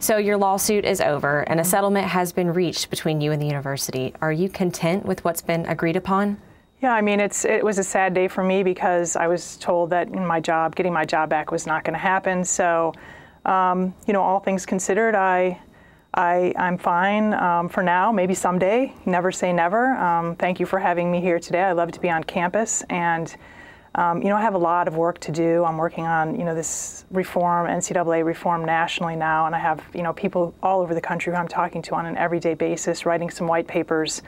So your lawsuit is over and a settlement has been reached between you and the university. Are you content with what's been agreed upon? Yeah, I mean, it was a sad day for me because I was told that getting my job back was not going to happen. So, you know, all things considered, I'm fine for now. Maybe someday. Never say never. Thank you for having me here today. I love to be on campus, and you know, I have a lot of work to do. I'm working on, you know, this reform, NCAA reform nationally now, and I have, you know, people all over the country who I'm talking to on an everyday basis, writing some white papers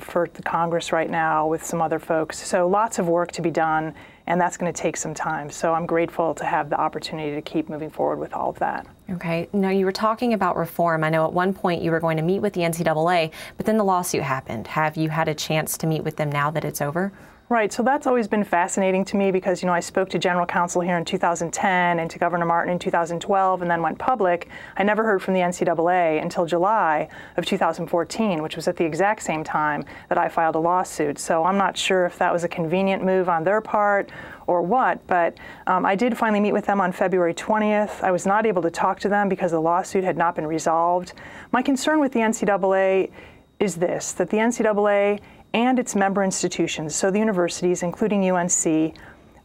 for the Congress right now with some other folks. So lots of work to be done, and that's going to take some time. So I'm grateful to have the opportunity to keep moving forward with all of that. Okay. Now, you were talking about reform. I know at one point you were going to meet with the NCAA, but then the lawsuit happened. Have you had a chance to meet with them now that it's over? Right, so that's always been fascinating to me because, you know, I spoke to General Counsel here in 2010 and to Governor Martin in 2012 and then went public. I never heard from the NCAA until July of 2014, which was at the exact same time that I filed a lawsuit. So I'm not sure if that was a convenient move on their part or what, but I did finally meet with them on February 20th. I was not able to talk to them because the lawsuit had not been resolved. My concern with the NCAA is this, that the NCAA and its member institutions, so the universities, including UNC,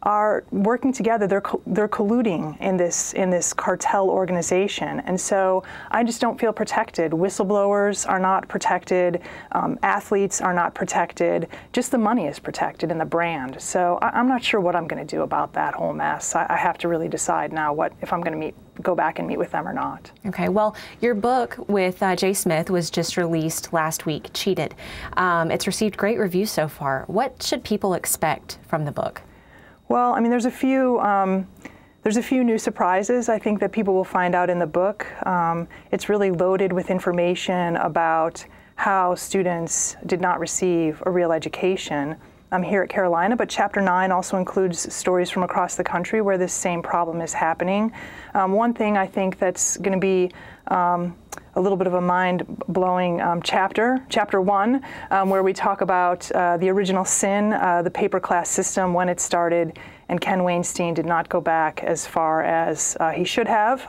are working together. They're colluding in this cartel organization, and so I just don't feel protected. Whistleblowers are not protected. Athletes are not protected. Just the money is protected and the brand. So I'm not sure what I'm going to do about that whole mess. I have to really decide now if I'm going to go back and meet with them or not. Okay, well, your book with Jay Smith was just released last week, Cheated. It's received great reviews so far. What should people expect from the book? Well, I mean, there's a few new surprises I think that people will find out in the book. It's really loaded with information about how students did not receive a real education here at Carolina, but Chapter 9 also includes stories from across the country where this same problem is happening. One thing I think that's going to be a little bit of a mind-blowing Chapter 1, where we talk about the original sin, the paper class system, when it started, and Ken Weinstein did not go back as far as he should have.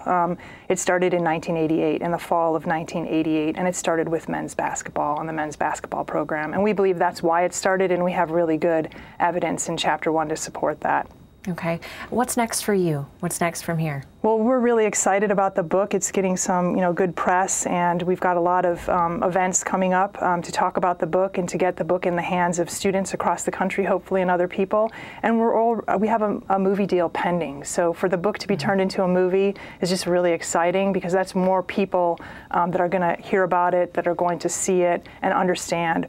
It started in 1988, in the fall of 1988, and it started with men's basketball and the men's basketball program. And we believe that's why it started, and we have really good evidence in Chapter 1 to support that. Okay. What's next for you? What's next from here? Well, we're really excited about the book. It's getting some, you know, good press, and we've got a lot of events coming up to talk about the book and to get the book in the hands of students across the country, hopefully, and other people. And we have a movie deal pending. So for the book to be turned into a movie is just really exciting because that's more people that are going to hear about it, that are going to see it and understand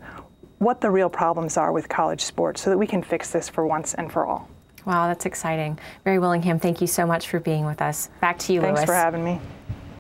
what the real problems are with college sports so that we can fix this for once and for all. Wow, that's exciting. Mary Willingham, thank you so much for being with us. Back to you, Louis. Thanks for having me.